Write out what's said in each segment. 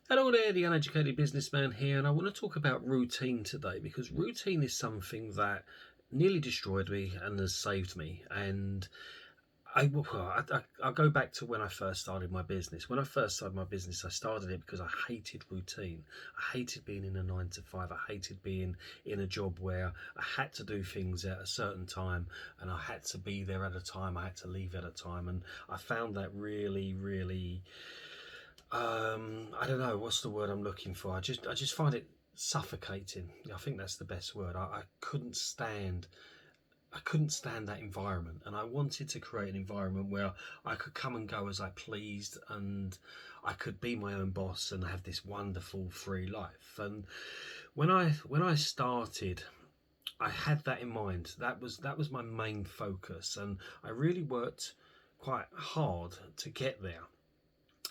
Hello there, the uneducated businessman here, and I want to talk about routine today because routine is something that nearly destroyed me and has saved me. And I'll go back to when I first started my business. When I first started my business, I started it because I hated routine. I hated being in a 9 to 5. I hated being in a job where I had to do things at a certain time and I had to be there at a time. I had to leave at a time, and I found that really I don't know what's the word I'm looking for. I just find it suffocating. I think that's the best word. I couldn't stand that environment, and I wanted to create an environment where I could come and go as I pleased, and I could be my own boss and have this wonderful free life. And when I started, I had that in mind. That was my main focus, and I really worked quite hard to get there.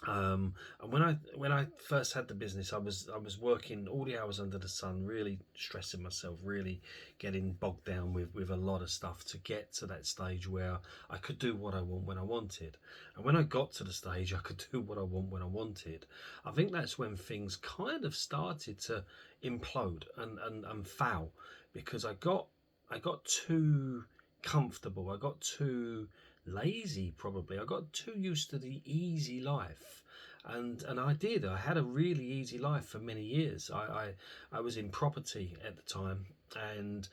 And when I first had the business, I was working all the hours under the sun, really stressing myself, really getting bogged down with a lot of stuff to get to that stage where I could do what I want when I wanted. And when I got to the stage I could do what I want when I wanted, I think that's when things kind of started to implode and fail, because I got too comfortable. I got too lazy, probably. I got too used to the easy life. And I had a really easy life for many years. I was in property at the time, and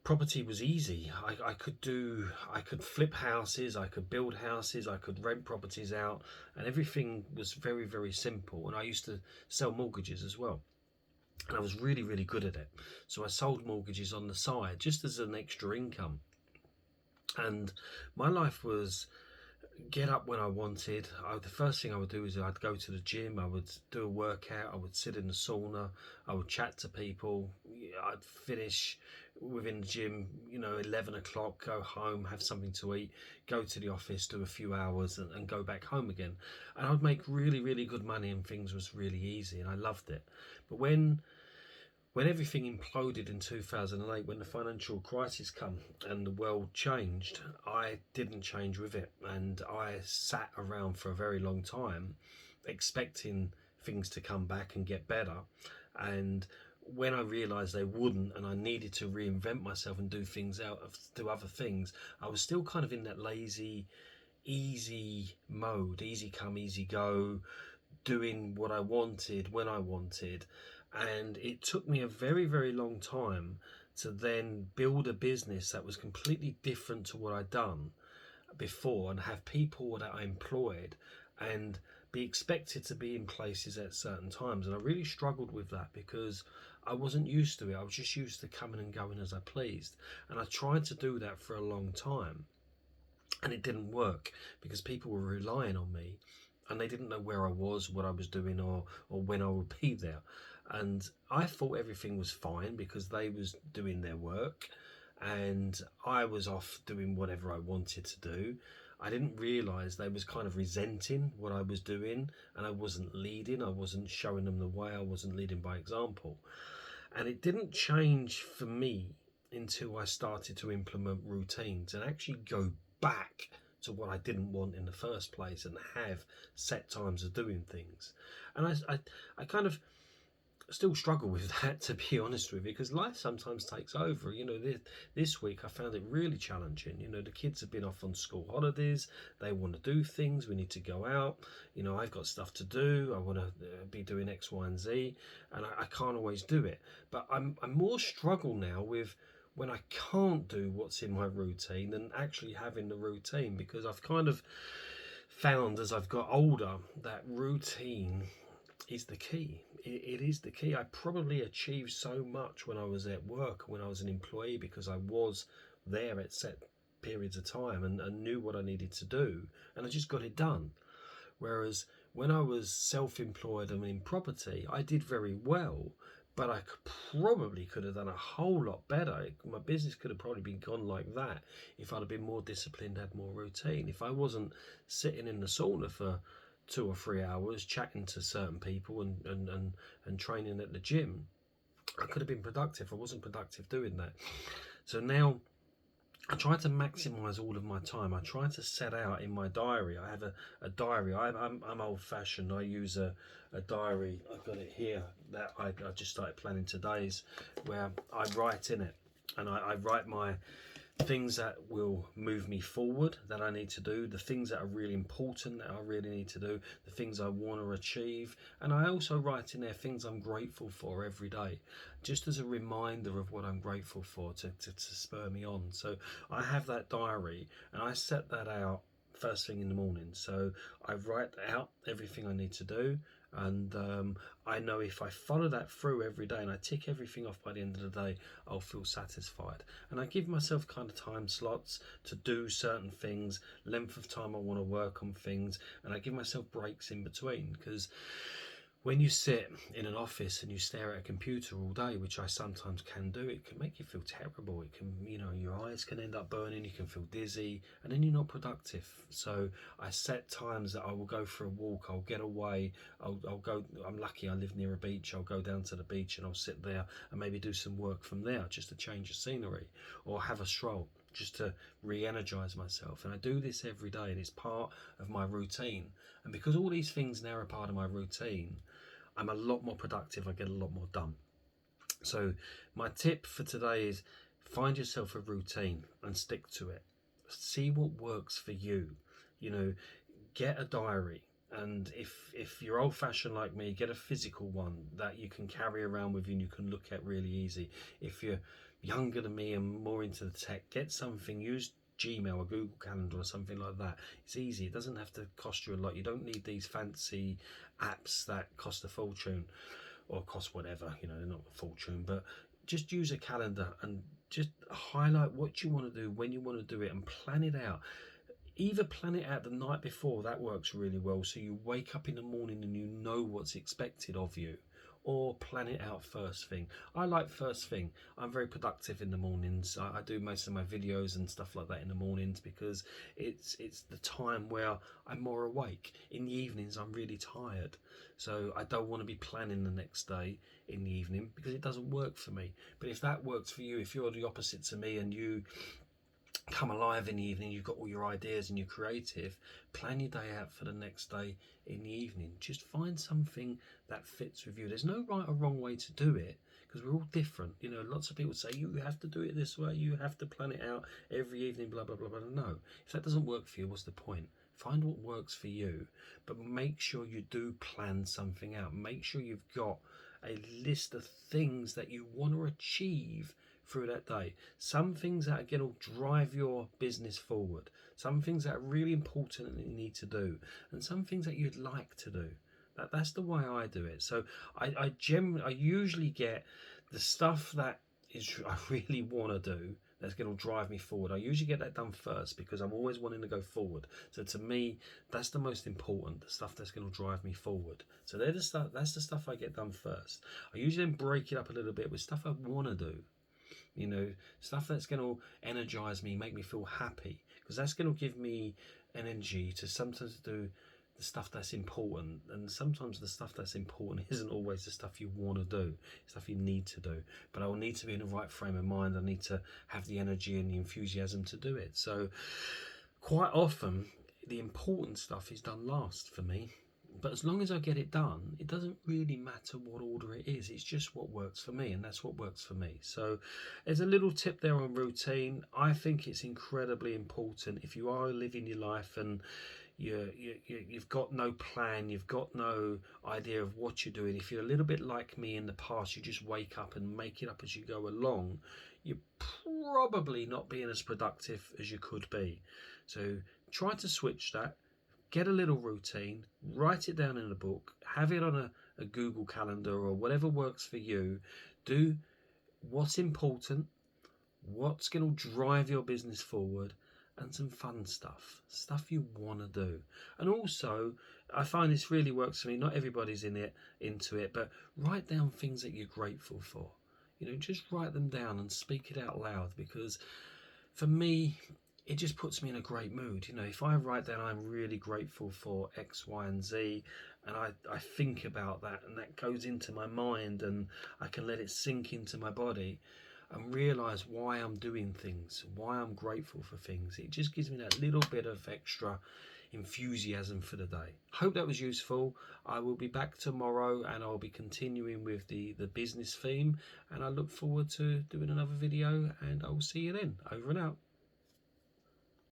property was easy. I could flip houses, I could build houses, I could rent properties out, and everything was very simple. And I used to sell mortgages as well, and I was really good at it. So I sold mortgages on the side just as an extra income. And my life was get up when I wanted. The first thing I would do is I'd go to the gym, I would do a workout, I would sit in the sauna, I would chat to people. I'd finish within the gym, 11 o'clock, go home, have something to eat, go to the office, do a few hours, and go back home again. And I'd make really good money, and things was really easy, and I loved it. But when everything imploded in 2008, when the financial crisis came and the world changed, I didn't change with it, and I sat around for a very long time expecting things to come back and get better. And when I realized they wouldn't, and I needed to reinvent myself and do other things, I was still kind of in that lazy, easy mode, easy come, easy go, doing what I wanted when I wanted. And it took me a very long time to then build a business that was completely different to what I'd done before, and have people that I employed and be expected to be in places at certain times. And I really struggled with that because I wasn't used to it. I was just used to coming and going as I pleased. And I tried to do that for a long time, and it didn't work because people were relying on me, and they didn't know where I was, what I was doing, or when I would be there. And I thought everything was fine because they was doing their work and I was off doing whatever I wanted to do. I didn't realize they was kind of resenting what I was doing, and I wasn't leading, I wasn't showing them the way, I wasn't leading by example. And it didn't change for me until I started to implement routines and actually go back to what I didn't want in the first place, and have set times of doing things. And I kind of still struggle with that, to be honest with you, because life sometimes takes over. This week I found it really challenging. The kids have been off on school holidays, they want to do things, we need to go out. I've got stuff to do, I want to be doing X, Y and Z, and I can't always do it. But I'm more struggle now with when I can't do what's in my routine than actually having the routine, because I've kind of found as I've got older that routine is the key. It is the key. I probably achieved so much when I was at work, when I was an employee, because I was there at set periods of time, and knew what I needed to do, and I just got it done. Whereas when I was self-employed and in property, I did very well, but I probably could have done a whole lot better. My business could have probably been gone like that if I'd have been more disciplined, had more routine. If I wasn't sitting in the sauna for 2 or 3 hours chatting to certain people and training at the gym, I could have been productive. I wasn't productive doing that. So now I try to maximize all of my time. I try to set out in my diary. I have a diary. I'm old fashioned. I use a diary. I've got it here that I just started planning today's, where I write in it, and I write my things that will move me forward that I need to do, the things that are really important that I really need to do, the things I want to achieve. And I also write in there things I'm grateful for every day, just as a reminder of what I'm grateful for to spur me on. So I have that diary and I set that out first thing in the morning. So I write out everything I need to do, and I know if I follow that through every day and I tick everything off by the end of the day, I'll feel satisfied. And I give myself kind of time slots to do certain things, length of time I want to work on things, and I give myself breaks in between, because when you sit in an office and you stare at a computer all day, which I sometimes can do, it can make you feel terrible. It can, your eyes can end up burning, you can feel dizzy, and then you're not productive. So I set times that I will go for a walk, I'll get away, I'll go, I'm lucky I live near a beach, I'll go down to the beach and I'll sit there and maybe do some work from there, just to change the scenery, or have a stroll, just to re-energize myself. And I do this every day, and it's part of my routine. And because all these things now are part of my routine, I'm a lot more productive, I get a lot more done. So my tip for today is find yourself a routine and stick to it. See what works for you. Get a diary, and if you're old fashioned like me, get a physical one that you can carry around with you and you can look at really easy. If you're younger than me and more into the tech, get something, use Gmail or Google Calendar or something like that. It's easy, it doesn't have to cost you a lot. You don't need these fancy apps that cost a fortune, or cost whatever, they're not a fortune. But just use a calendar and just highlight what you want to do, when you want to do it, and plan it out. Either plan it out the night before, that works really well, so you wake up in the morning and you know what's expected of you, or plan it out first thing. I like first thing. I'm very productive in the mornings. I do most of my videos and stuff like that in the mornings, because it's the time where I'm more awake. In the evenings I'm really tired, so I don't want to be planning the next day in the evening, because it doesn't work for me. But if that works for you, if you're the opposite to me and you come alive in the evening, you've got all your ideas and you're creative, plan your day out for the next day in the evening. Just find something that fits with you. There's no right or wrong way to do it, because we're all different. Lots of people say you have to do it this way, you have to plan it out every evening, blah blah blah blah. No, if that doesn't work for you, what's the point? Find what works for you, but make sure you do plan something out. Make sure you've got a list of things that you want to achieve through that day. Some things that are going to drive your business forward, some things that are really important that you need to do, and some things that you'd like to do. That's the way I do it. So I usually get the stuff that I really want to do, that's going to drive me forward. I usually get that done first, because I'm always wanting to go forward. So to me, that's the most important, the stuff that's going to drive me forward. So that's the stuff I get done first. I usually then break it up a little bit with stuff I want to do. Stuff that's going to energize me, make me feel happy, because that's going to give me energy to sometimes do the stuff that's important. And sometimes the stuff that's important isn't always the stuff you want to do, stuff you need to do. But I will need to be in the right frame of mind. I need to have the energy and the enthusiasm to do it. So quite often the important stuff is done last for me. But as long as I get it done, it doesn't really matter what order it is. It's just what works for me, and that's what works for me. So there's a little tip there on routine. I think it's incredibly important. If you are living your life and you've got no plan, you've got no idea of what you're doing, if you're a little bit like me in the past, you just wake up and make it up as you go along, you're probably not being as productive as you could be. So try to switch that. Get a little routine, write it down in a book, have it on a Google Calendar or whatever works for you. Do what's important, what's going to drive your business forward, and some fun stuff you want to do. And also, I find this really works for me. Not everybody's into it, but write down things that you're grateful for. Just write them down and speak it out loud, because for me, it just puts me in a great mood. If I write down I'm really grateful for X, Y, and Z, and I think about that, and that goes into my mind, and I can let it sink into my body, and realise why I'm doing things, why I'm grateful for things. It just gives me that little bit of extra enthusiasm for the day. Hope that was useful. I will be back tomorrow and I'll be continuing with the business theme, and I look forward to doing another video, and I will see you then. Over and out.